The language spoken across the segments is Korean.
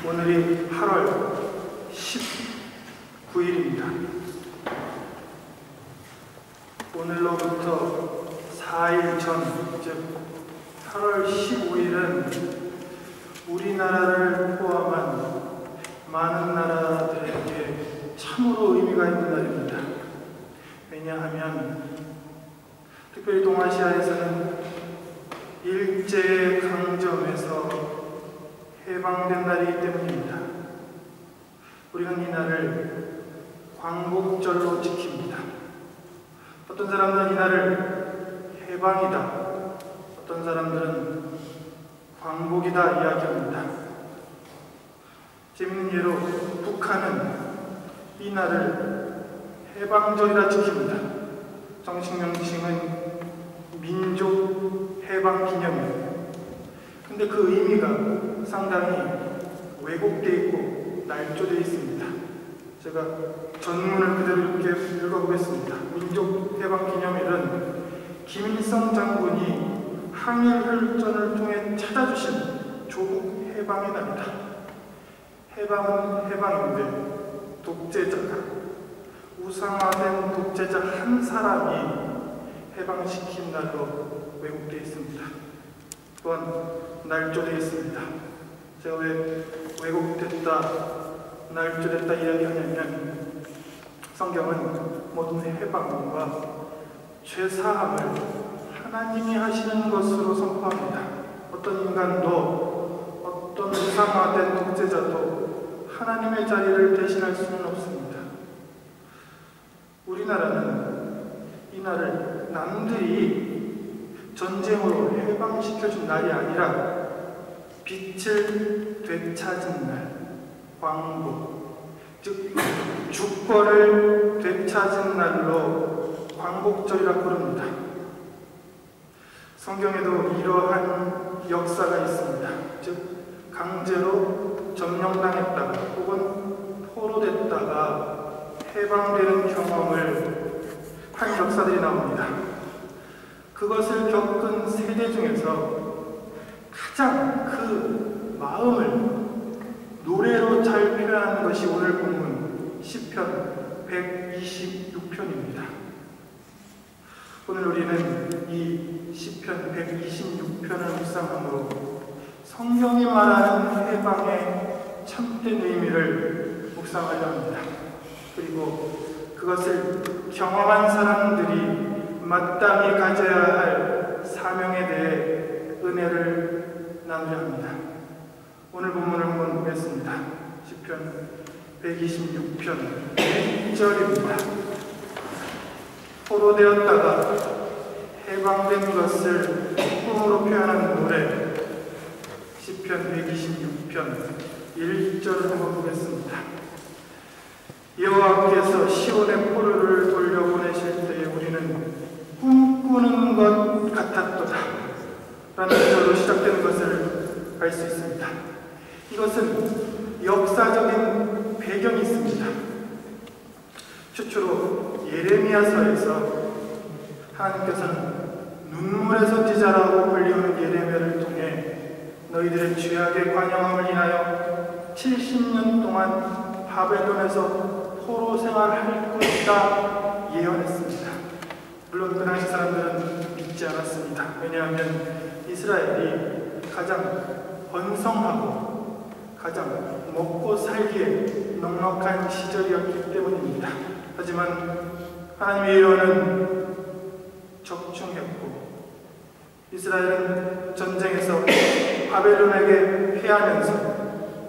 오늘이 8월 19일입니다. 오늘로부터 4일 전, 즉 8월 15일은 우리나라를 포함한 많은 나라들에게 참으로 의미가 있는 날입니다. 왜냐하면 특별히 동아시아에서는 일제강점에서 해방된 날이기 때문입니다. 우리는 이 날을 광복절로 지킵니다. 어떤 사람들은 이 날을 해방이다, 어떤 사람들은 광복이다 이야기합니다. 재미있는 예로 북한은 이 날을 해방절이라 지킵니다. 정식 명칭은 민족해방기념일. 근데 그 의미가 상당히 왜곡되어 있고 날조되어 있습니다. 제가 전문을 그대로 이렇게 읽어보겠습니다. 민족해방기념일은 김일성 장군이 항일혈전을 통해 찾아주신 조국 해방의 날이다. 해방은 해방인데 독재자가, 우상화된 독재자 한 사람이 해방시킨 날로 왜곡되어 있습니다. 또한 날조되어 있습니다. 제가 왜 왜곡됐다, 날조됐다 이야기하냐면 성경은 모든 해방과 죄사함을 하나님이 하시는 것으로 선포합니다. 어떤 인간도, 어떤 우상화된 독재자도 하나님의 자리를 대신할 수는 없습니다. 우리나라는 이 날을 남들이 전쟁으로 해방시켜준 날이 아니라 빛을 되찾은 날, 광복, 즉 주권을 되찾은 날로 광복절이라고 부릅니다. 성경에도 이러한 역사가 있습니다. 즉 강제로 점령당했다가 혹은 포로됐다가 해방되는 경험을 한 역사들이 나옵니다. 그것을 겪은 세대 중에서 가장 그 마음을 노래로 잘 표현하는 것이 오늘 본문 시편 126편입니다. 오늘 우리는 이 시편 126편을 묵상함으로 성경이 말하는 해방의 참된 의미를 묵상하려 합니다. 그리고 그것을 경험한 사람들이 마땅히 가져야 할 사명에 대해 은혜를 나누려 합니다. 오늘 본문을 한번 보겠습니다. 시편 126편 1절입니다. 포로되었다가 해방된 것을 꿈으로 표현하는 노래, 시편 126편 1절을 한번 보겠습니다. 여호와께서 시온의 포로를 돌려보내실 때에 우리는 꿈꾸는 것 같았도다 라는 구절로 시작되는 것을 알 수 있습니다. 이것은 역사적인 배경이 있습니다. 최초로 예레미야서에서 하나님께서는 눈물에서 찢자라고 불리우는 예레미야를 통해 너희들의 죄악의 관영함을 인하여 70년 동안 바벨론에서 포로 생활할 것이다 예언했습니다. 물론 그 당시 사람들은 믿지 않았습니다. 왜냐하면 이스라엘이 가장 번성하고 가장 먹고 살기에 넉넉한 시절이었기 때문입니다. 하지만 하나님의 예언은 적중했고 이스라엘은 전쟁에서 바벨론에게 패하면서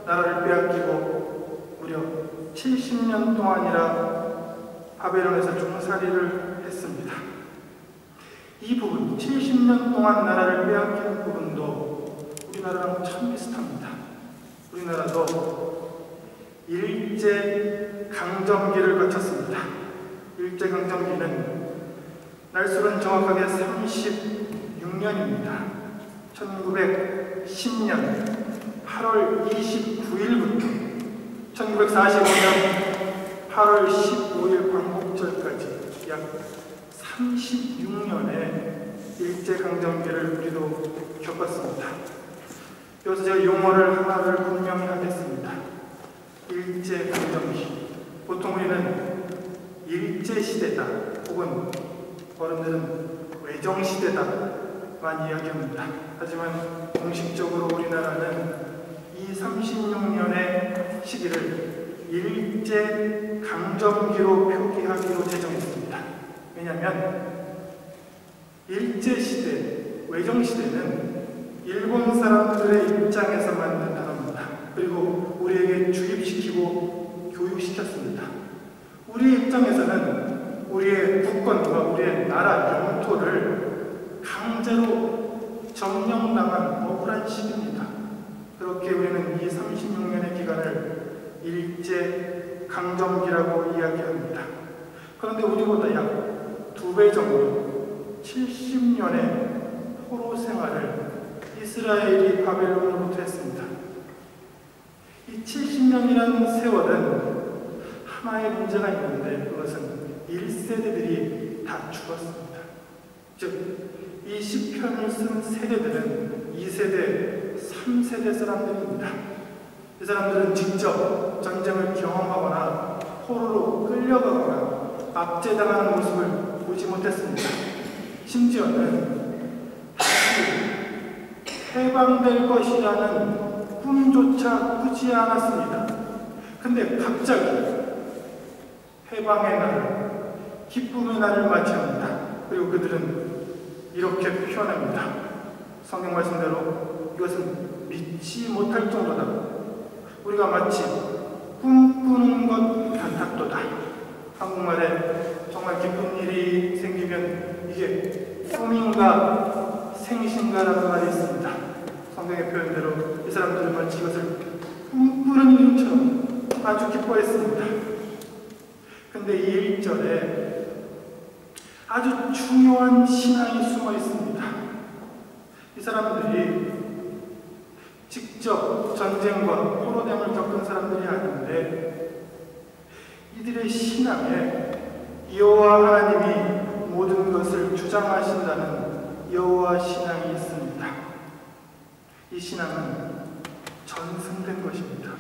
나라를 빼앗기고 무려 70년 동안이라 바벨론에서 종살이를 했습니다. 이 부분, 70년 동안 나라를 빼앗긴 부분도 우리나라랑 참 비슷합니다. 우리나라도 일제강점기를 거쳤습니다. 일제강점기는 날수는 정확하게 36년입니다. 1910년 8월 29일부터 1945년 8월 15일 광복절까지 약 36년의 일제강점기를 우리도 겪었습니다. 여기서 제가 용어를 하나를 분명히 하겠습니다. 일제강점기. 보통 우리는 일제시대다 혹은 어른들은 외정시대다만 이야기합니다. 하지만 공식적으로 우리나라는 이 36년의 시기를 일제강점기로 표기하기로 제정했습니다. 왜냐하면 일제시대, 외정시대는 일본 사람들의 입장에서 만든 단어입니다. 그리고 우리에게 주입시키고 교육시켰습니다. 우리 입장에서는 우리의 국권과 우리의 나라 영토를 강제로 점령당한 억울한 시기입니다. 그렇게 우리는 이 36년의 기간을 일제강점기라고 이야기합니다. 그런데 우리보다 약 2배 정도 70년의 포로 생활을 이스라엘이 바벨론으로부터 했습니다. 이 70년이라는 세월은 하나의 문제가 있는데 그것은 1세대들이 다 죽었습니다. 즉, 이 시편을 쓴 세대들은 2세대, 3세대 사람들입니다. 이 사람들은 직접 전쟁을 경험하거나 포로로 끌려가거나 압제당하는 모습을 보지 못했습니다. 심지어는 해방될 것이라는 꿈조차 꾸지 않았습니다. 근데 갑자기 해방의 날, 기쁨의 날을 맞이합니다. 그리고 그들은 이렇게 표현합니다. 성경 말씀대로 이것은 믿지 못할 정도다. 우리가 마치 꿈꾸는 것 같았도다. 한국말에 정말 기쁜 일이 생기면 이게 꿈인가 생신가라는 말이 있습니다. 성경의 표현대로 이 사람들은 마치 이것을 꿈꾸는 일처럼 아주 기뻐했습니다. 근데 이 1절에 아주 중요한 신앙이 숨어 있습니다. 이 사람들이 직접 전쟁과 포로됨을 겪은 사람들이 아닌데 이들의 신앙에 여호와 하나님이 모든 것을 주장하신다는 여호와 신앙이 있습니다. 이 신앙은 전승된 것입니다.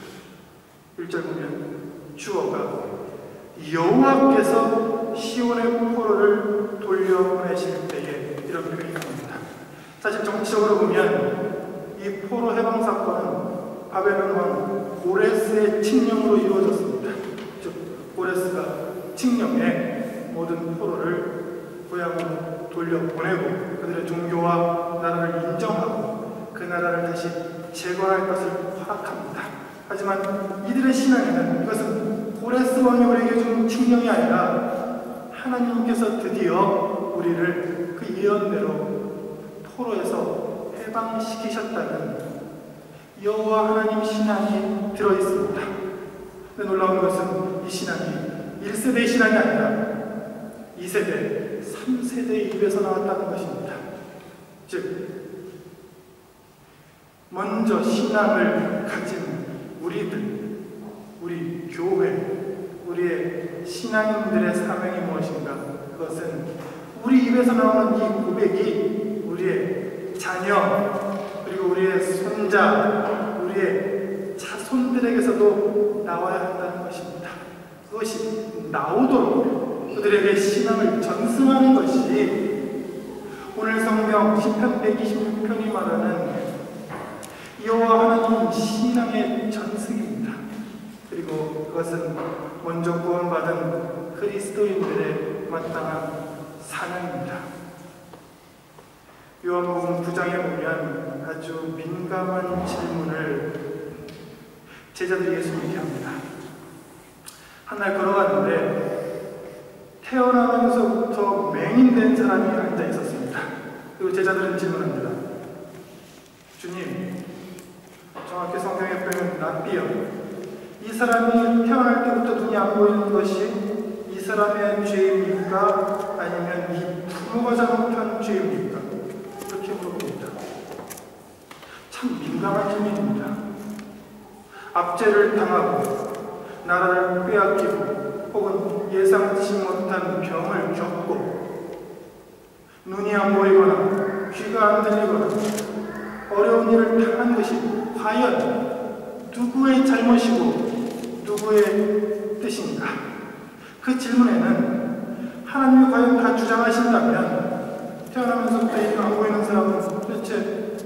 1절 보면 주어가 여호와께서 시온의 포로를 돌려보내실 때에 이런 표현이 나옵니다. 사실 정치적으로 보면 이 포로 해방 사건은 바벨론 왕 고레스의 칙령으로 이루어졌습니다. 즉 고레스가 칙령에 모든 포로를 고향으로 돌려보내고 그들의 종교와 나라를 인정하고 그 나라를 다시 재건할 것을 허락합니다. 하지만 이들의 신앙에는 이것은 고레스 왕이 우리에게 준 칙령이 아니라 하나님께서 드디어 우리를 그 예언대로 포로에서 해방시키셨다는 여호와 하나님 신앙이 들어있습니다. 근데 놀라운 것은 이 신앙이 1세대의 신앙이 아니라 2세대, 3세대의 입에서 나왔다는 것입니다. 즉, 먼저 신앙을 가진 우리들, 우리 교회, 우리의 신앙인들의 사명이 무엇인가? 그것은 우리 입에서 나오는 이 고백이 우리의 자녀, 그리고 우리의 손자, 우리의 자손들에게서도 나와야 한다는 것입니다. 그것이 나오도록 그들에게 신앙을 전승하는 것이 오늘 성경 시편 126편이 말하는 여호와 하나님 신앙의 전승입니다. 그리고 그것은 먼저 구원받은 그리스도인들의 마땅한 사명입니다. 요한복음 9장에 보면 아주 민감한 질문을 제자들이 예수님께 합니다. 한날 걸어갔는데 태어나면서부터 맹인된 사람이 앉아 있었습니다. 그리고 제자들은 질문합니다. 주님, 정확히 성경에 보면 랍비여, 이 사람이 태어날 때부터 눈이 안 보이는 것이 이 사람의 죄입니까? 아니면 이 부모가 잘못한 죄입니까? 이렇게 물어봅니다. 참 민감한 질문입니다. 압제를 당하고 나라를 빼앗기고 혹은 예상치 못한 병을 겪고 눈이 안 보이거나 귀가 안 들리거나 어려운 일을 당한 것이 과연 누구의 잘못이고 누구의 뜻인가? 그 질문에는 하나님이 과연 다 주장하신다면 태어나면서부터 이렇게 안 보이는 사람은 도대체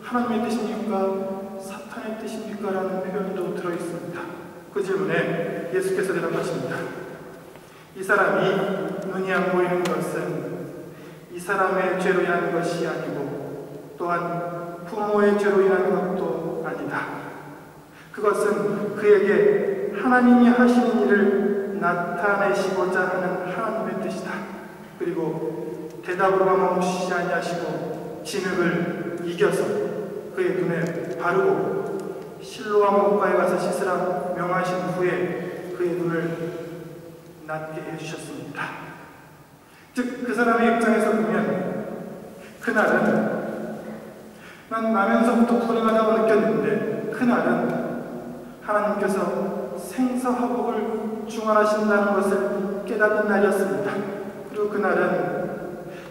하나님의 뜻입니까? 사탄의 뜻입니까? 라는 표현도 들어있습니다. 그 질문에 예수께서 대답하십니다. 이 사람이 눈이 안 보이는 것은 이 사람의 죄로 인한 것이 아니고 또한 부모의 죄로 인한 것도 아니다. 그것은 그에게 하나님이 하시는 일을 나타내시고자 하는 하나님의 뜻이다. 그리고 대답으로만 멈추지 아니하시고 진흙을 이겨서 그의 눈에 바르고 실로암 목가에 가서 씻으라 명하신 후에 그의 눈을 낫게 해주셨습니다. 즉, 그 사람의 입장에서 보면 그날은 난 나면서부터 불행하다고 느꼈는데 그날은 하나님께서 생사화복을 중환하신다는 것을 깨닫는 날이었습니다. 그리고 그날은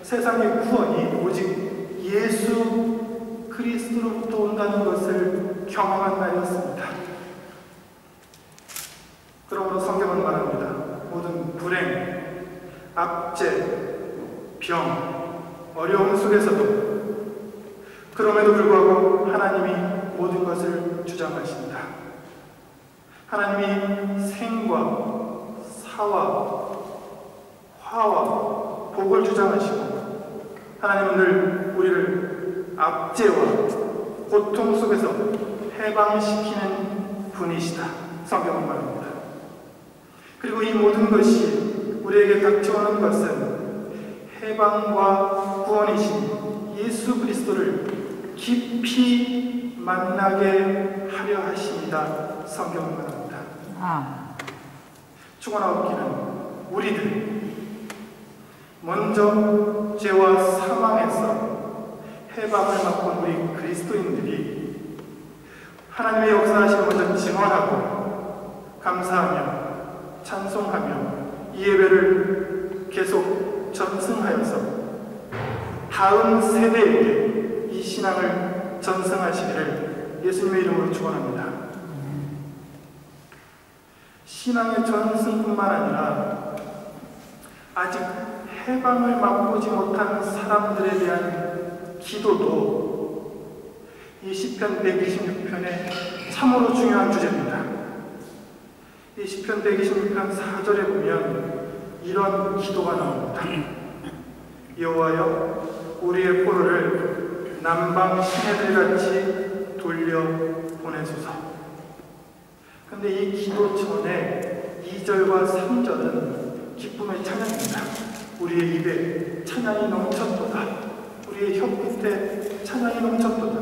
세상의 구원이 오직 예수 그리스도로부터 온다는 것을 경험한 날이었습니다. 그러므로 성경은 말합니다. 모든 불행, 압제, 병, 어려움 속에서도 그럼에도 불구하고 하나님이 모든 것을 주장하신다. 하나님이 생과 사와 화와 복을 주장하시고 하나님은 늘 우리를 압제와 고통 속에서 해방시키는 분이시다. 성경은 말합니다. 그리고 이 모든 것이 우리에게 닥쳐오는 것은 해방과 구원이신 예수 그리스도를 깊이 만나게 하려 하십니다. 성경은 말합니다. 축원하옵기는 우리들 먼저 죄와 사망에서 해방을 맛본 우리 그리스도인들이 하나님의 역사하심을 먼저 증언하고 감사하며 찬송하며 이 예배를 계속 전승하여서 다음 세대에게 이 신앙을 전승하시기를 예수님의 이름으로 축원합니다. 신앙의 전승뿐만 아니라 아직 해방을 맛보지 못한 사람들에 대한 기도도 이 시편 126편의 참으로 중요한 주제입니다. 이 시편 126편 4절에 보면 이런 기도가 나옵니다. 여호와여 우리의 포로를 남방 시내들같이 돌려 보내소서. 근데 이 기도 전에 2절과 3절은 기쁨의 찬양입니다. 우리의 입에 찬양이 넘쳤도다. 우리의 혀 끝에 찬양이 넘쳤도다.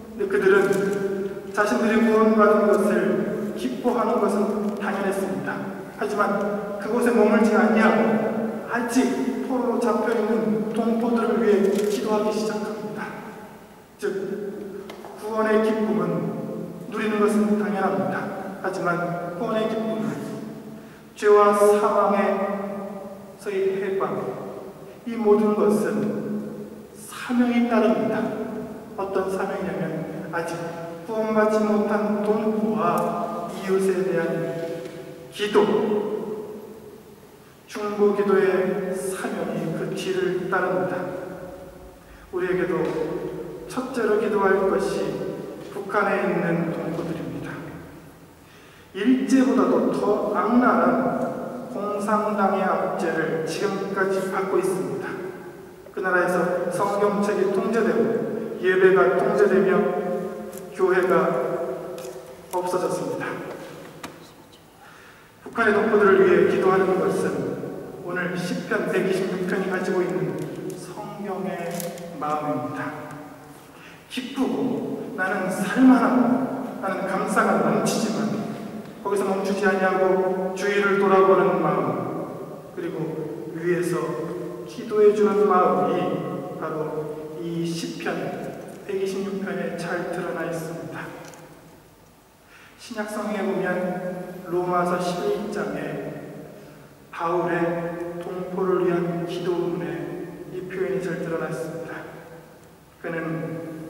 근데 그들은 자신들이 구원받은 것을 기뻐하는 것은 당연했습니다. 하지만 그곳에 머물지 아니하고 아직 포로로 잡혀있는 동포들을 위해 기도하기 시작합니다. 즉 구원의 기쁨은 누리는 것은 당연합니다. 하지만 구원의 기쁨은 죄와 사망에서의 해방, 이 모든 것은 사명이 따릅니다. 어떤 사명이냐면 아직 구원받지 못한 동포와 이웃에 대한 기도, 중보기도의 사명이 그 뒤를 따릅니다. 우리에게도 첫째로 기도할 것이 북한에 있는 동포들입니다. 일제보다도 더 악랄한 공산당의 압제를 지금까지 받고 있습니다. 그 나라에서 성경책이 통제되고 예배가 통제되며 교회가 없어졌습니다. 북한의 동포들을 위해 기도하는 것은 오늘 시편 126편이 가지고 있는 성경의 마음입니다. 기쁘고 나는 살만하고 나는 감사가 넘치지만 거기서 멈추지 아니하고 주위를 돌아보는 마음, 그리고 위에서 기도해주는 마음이 바로 이 시편 126편에 잘 드러나 있습니다. 신약성경에 보면 로마서 11장에 바울의 동포를 위한 기도문에 이 표현이 잘 드러나 있습니다. 그는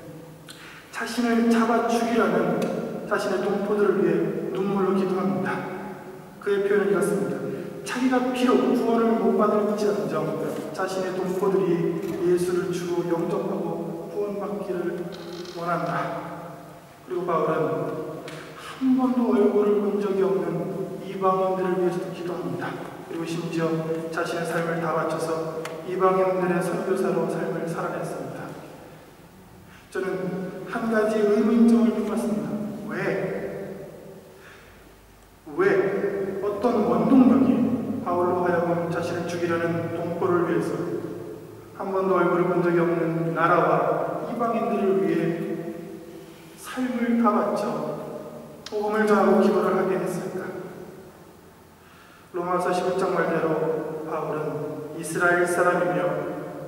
자신을 잡아 죽이려는 자신의 동포들을 위해 눈물로 기도합니다. 그의 표현은 이렇습니다. 자기가 비록 구원을 못 받을지언정 자신의 동포들이 예수를 주로 영접하고 구원받기를 원한다. 그리고 바울은 한 번도 얼굴을 본 적이 없는 이방인들을 위해서도 기도합니다. 그리고 심지어 자신의 삶을 다 바쳐서 이방인들의 선교사로 삶을 살아냈습니다. 저는 한 가지 의문점을 품었습니다. 왜 어떤 원동력이 바울로 하여금 자신을 죽이려는 동포를 위해서 한 번도 얼굴을 본 적이 없는 나라와 이방인들을 위해 삶을 다 바쳐 복음을 전하고 기도를 하게 했을까? 로마서 11장 말대로 바울은 이스라엘 사람이며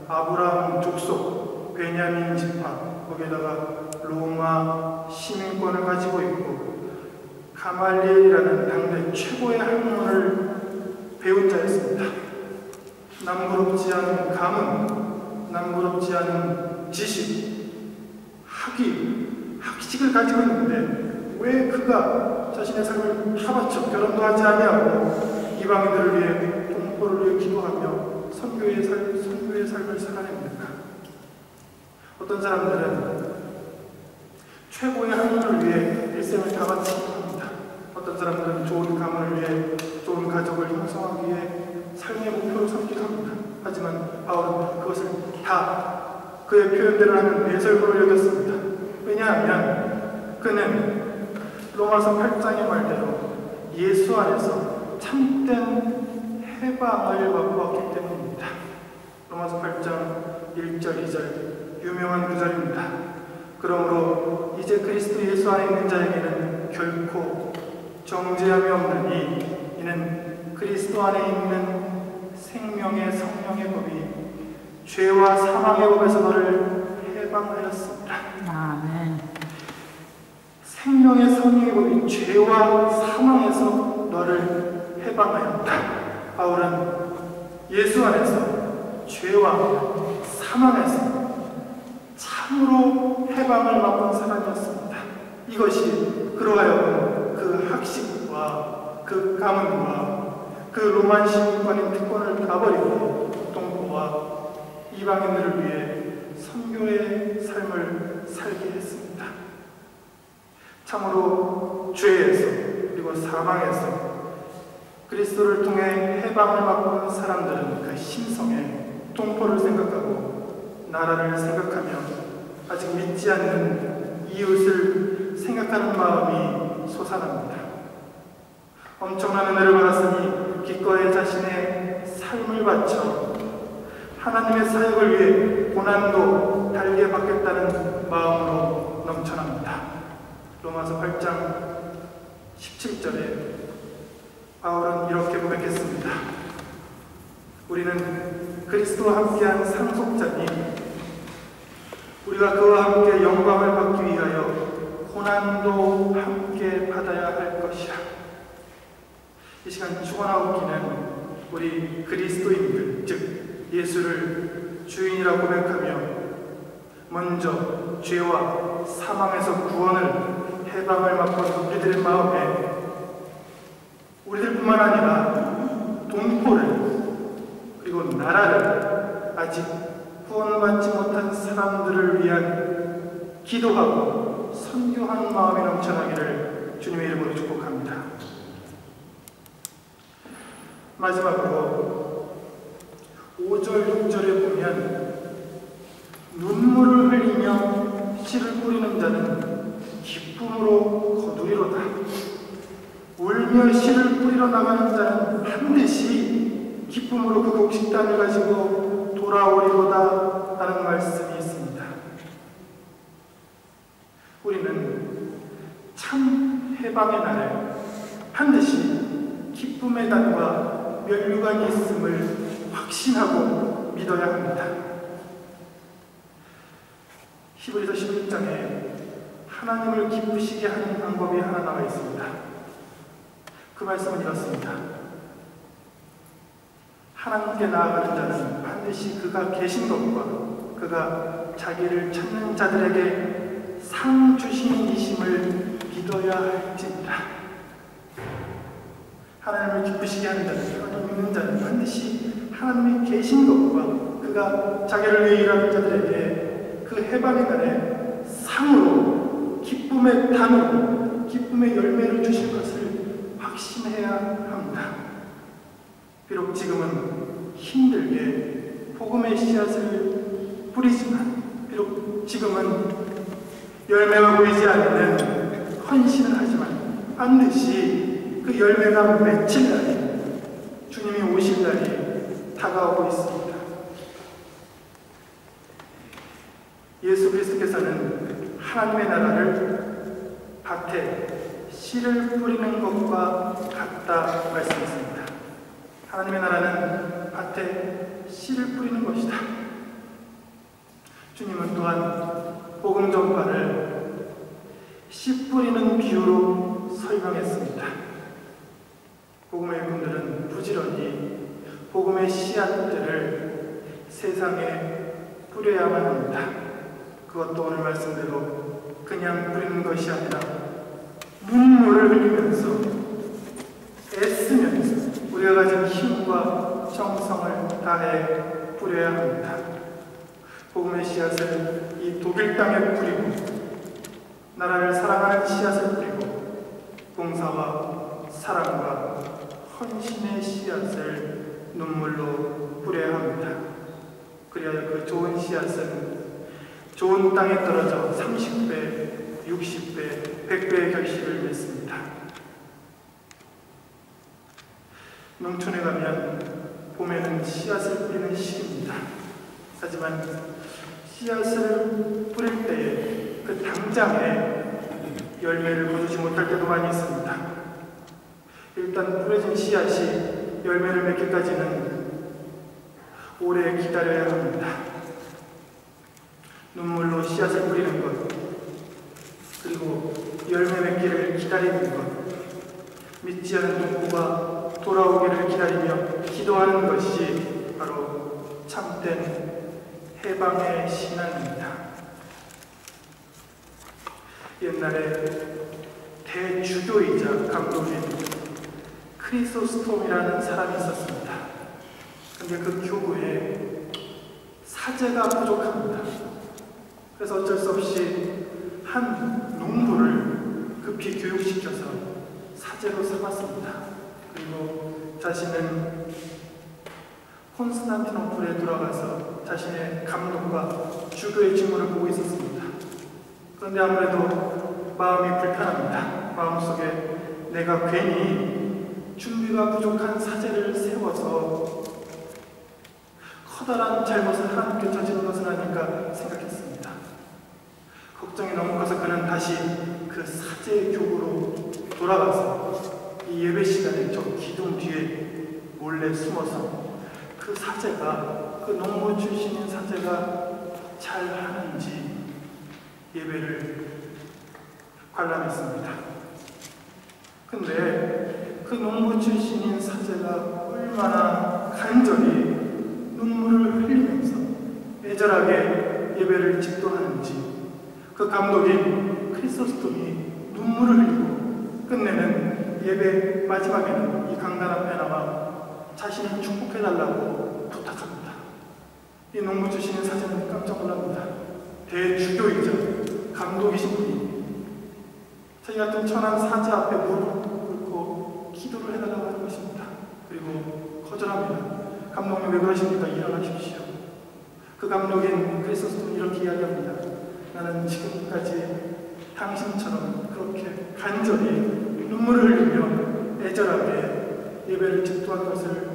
아브라함 족속 베냐민 지파 거기에다가 로마 시민권을 가지고 있고 가말리엘이라는 당대 최고의 학문을 배운 자였습니다. 남부럽지 않은 가문, 남부럽지 않은 지식, 학식을 가지고 있는데 왜 그가 자신의 삶을 다 바쳐 결혼도 하지 아니하고 이방인들을 위해 동포를 위해 기도하며 선교의 삶을 살아냅니까? 어떤 사람들은 최고의 학문을 위해 일생을 다 바치기도 합니다. 어떤 사람들은 좋은 가문을 위해 좋은 가족을 형성하기 위해 삶의 목표로 삼기도 합니다. 하지만 바울은 그것을 다 그의 표현대로 하는 예설부로 여겼습니다. 왜냐하면 그는 로마서 8장의 말대로 예수 안에서 참된 해방을 맛보았기 때문입니다. 로마서 8장 1절 2절 유명한 구절입니다. 그러므로 이제 그리스도 예수 안에 있는 자에게는 결코 정죄함이 없느니 이는 그리스도 안에 있는 생명의 성령의 법이 죄와 사망의 법에서 너를 해방하였습니다. 아멘. 생명의 성령의 법이 죄와 사망에서 너를 해방하였다. 바울은 예수 안에서 죄와 사망에서 참으로 해방을 맛본 사람이었습니다. 이것이 그로 하여금 그 학식과 그 가문과 그 로만 시민권인 특권을 다 버리고 동포와 이방인들을 위해 선교의 삶을 살게 했습니다. 참으로 죄에서 그리고 사망에서 그리스도를 통해 해방을 맛보는 사람들은 그 심성에 동포를 생각하고 나라를 생각하며 아직 믿지 않는 이웃을 생각하는 마음이 솟아납니다. 엄청난 은혜를 받았으니 기꺼이 자신의 삶을 바쳐 하나님의 사역을 위해 고난도 달게 받겠다는 마음으로 넘쳐납니다. 로마서 8장 17절에 바울은 이렇게 고백했습니다. 우리는 그리스도와 함께한 상속자니 우리가 그와 함께 영광을 받기 위하여 고난도 함께 받아야 할 것이라. 이 시간 축원하옵기는 우리 그리스도인들 즉 예수를 주인이라 고백하며 먼저 죄와 사망에서 구원을 해방을 맛본 우리들의 마음에 우리들뿐만 아니라 동포를 그리고 나라를 아직 구원받지 못한 사람들을 위한 기도하고 선교하는 마음이 넘쳐나기를 주님의 이름으로 축복합니다. 마지막으로 5절, 6절에 보면 눈물을 흘리며 씨를 뿌리는 자는 기쁨으로 거두리로다. 울며 씨를 뿌리러 나가는 자는 반드시 기쁨으로 그 곡식단을 가지고 돌아오리로다 라는 말씀이 있습니다. 우리는 참 해방의 날에 반드시 기쁨의 단과 면류관이 있음을 확신하고 믿어야 합니다. 히브리서 16장에 하나님을 기쁘시게 하는 방법이 하나 나와 있습니다. 그 말씀은 이렇습니다. 하나님께 나아가는 자는 반드시 그가 계신 것과 그가 자기를 찾는 자들에게 상 주시는 이심을 믿어야 할지니라. 하나님을 기쁘시게 하는 자는, 하나님 믿는 자는 반드시 하나님이 계신 것과 그가 자기를 위해 일하는 자들에게 그 해방의 날에 상으로 기쁨의 단으로 기쁨의 열매를 주실 것을 확신해야 합니다. 비록 지금은 힘들게 복음의 씨앗을 뿌리지만, 비록 지금은 열매가 보이지 않는 헌신을 하지만 반드시 그 열매가 맺힐 날이, 주님이 오실 날이 다가오고 있습니다. 예수 그리스도께서는 하나님의 나라를 밭에 씨를 뿌리는 것과 같다 말씀했습니다. 하나님의 나라는 밭에 씨를 뿌리는 것이다. 주님은 또한 복음 전파를 씨 뿌리는 비유로 설명했습니다. 복음의 일꾼들은 부지런히 복음의 씨앗들을 세상에 뿌려야만 합니다. 그것도 오늘 말씀대로 그냥 뿌리는 것이 아니라 눈물을 흘리면서 애쓰면서 우리가 가진 힘과 정성을 다해 뿌려야 합니다. 복음의 씨앗을 이 독일 땅에 뿌리고 나라를 사랑하는 씨앗을 뿌리고 봉사와 사랑과 헌신의 씨앗을 눈물로 뿌려야 합니다. 그래야 그 좋은 씨앗은 좋은 땅에 떨어져 30배, 60배, 100배의 결실을 맺습니다. 농촌에 가면 봄에는 씨앗을 뿌리는 시기입니다. 하지만 씨앗을 뿌릴 때에 그 당장에 열매를 거두지 못할 때도 많이 있습니다. 일단 뿌려진 씨앗이 열매를 맺기까지는 오래 기다려야 합니다. 눈물로 씨앗을 뿌리는 것, 그리고 열매 맺기를 기다리는 것, 믿지 않은 농부가 돌아오기를 기다리며 기도하는 것이 바로 참된 해방의 신앙입니다. 옛날에 대주교이자 감독인 크리소스톰이라는 사람이 있었습니다. 근데 그 교구에 사제가 부족합니다. 그래서 어쩔 수 없이 한 농부를 급히 교육시켜서 사제로 삼았습니다. 그리고 자신은 콘스탄티노플에 돌아가서 자신의 감독과 주교의 직무를 보고 있었습니다. 그런데 아무래도 마음이 불편합니다. 마음속에 내가 괜히 준비가 부족한 사제를 세워서 커다란 잘못을 하나님께 저지른 것은 아닌가 생각했습니다. 걱정이 너무 커서 그는 다시 그 사제의 교구로 돌아가서 이 예배 시간에 저 기둥 뒤에 몰래 숨어서 그 사제가, 그 농부 출신인 사제가 잘 하는지 예배를 관람했습니다. 근데 그 농부 출신인 사제가 얼마나 간절히 눈물을 흘리면서 애절하게 예배를 직도하는지 그 감독인 크리소스톰이 눈물을 흘리고 끝내는 예배 마지막에는 이 강단 앞에 나와 자신을 축복해달라고 부탁합니다. 이 농부 출신인 사제는 깜짝 놀랍니다. 대주교이자 감독이신 분이 자기 같은 천한 사제 앞에 무릎을 꿇고 기도를 해달라고 하는 것입니다. 그리고 거절합니다. 감독님 왜 그러십니까? 일어나십시오. 그 감독인 크리소스톰이 이렇게 이야기합니다. 나는 지금까지 당신처럼 그렇게 간절히 눈물을 흘리며 애절하게 예배를 집도한 것을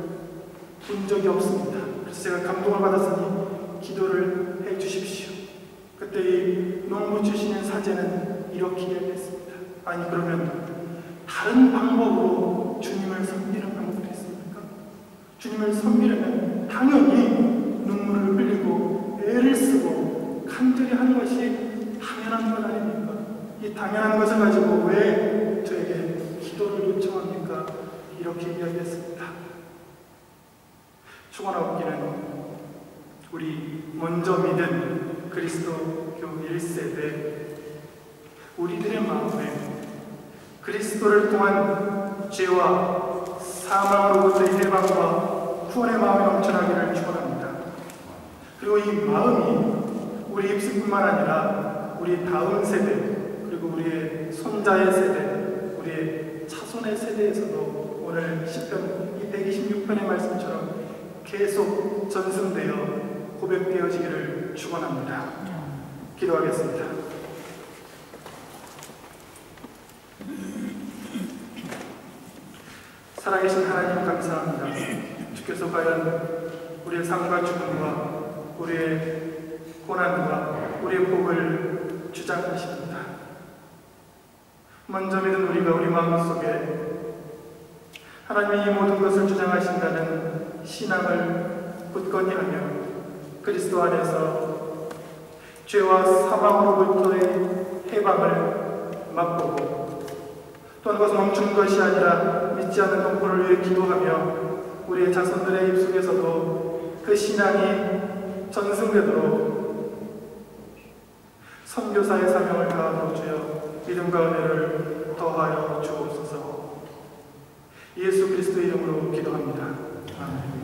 본 적이 없습니다. 그래서 제가 감동을 받았으니 기도를 해 주십시오. 그때 이 농부 출신인 사제는 이렇게 이야기했습니다. 아니 그러면 다른 방법으로 주님을 섬기는 방법도 있습니까? 주님을 섬기려면 당연히 눈물을 흘리고 애를 쓰고 간절히 하는 것이 당연한 것 아닙니까? 이 당연한 것을 가지고 왜 저에게 기도를 요청합니까? 이렇게 이야기했습니다. 축원하옵기는 우리 먼저 믿은 그리스도교 1세대 우리들의 마음에 그리스도를 통한 죄와 사망으로부터의 해방과 구원의 마음이 넘쳐나기를 축원합니다. 그리고 이 마음이 우리 입술뿐만 아니라 우리 다음 세대, 그리고 우리의 손자의 세대, 우리의 자손의 세대에서도 오늘 시편 126편의 말씀처럼 계속 전승되어 고백되어지기를 축원합니다. 기도하겠습니다. 살아계신 하나님 감사합니다. 주께서 과연 우리의 삶과 죽음과 우리의 고난과 우리의 복을 주장하십니다. 먼저 믿은 우리가 우리 마음속에 하나님이 이 모든 것을 주장하신다는 신앙을 굳건히 하며 그리스도 안에서 죄와 사망으로부터의 해방을 맛보고 또한 그것은 멈춘 것이 아니라 믿지 않는 동포를 위해 기도하며 우리의 자손들의 입속에서도 그 신앙이 전승되도록 선교사의 사명을 다하도록 주여 믿음과 은혜를 더하여 주옵소서. 예수 그리스도 이름으로 기도합니다. 아멘.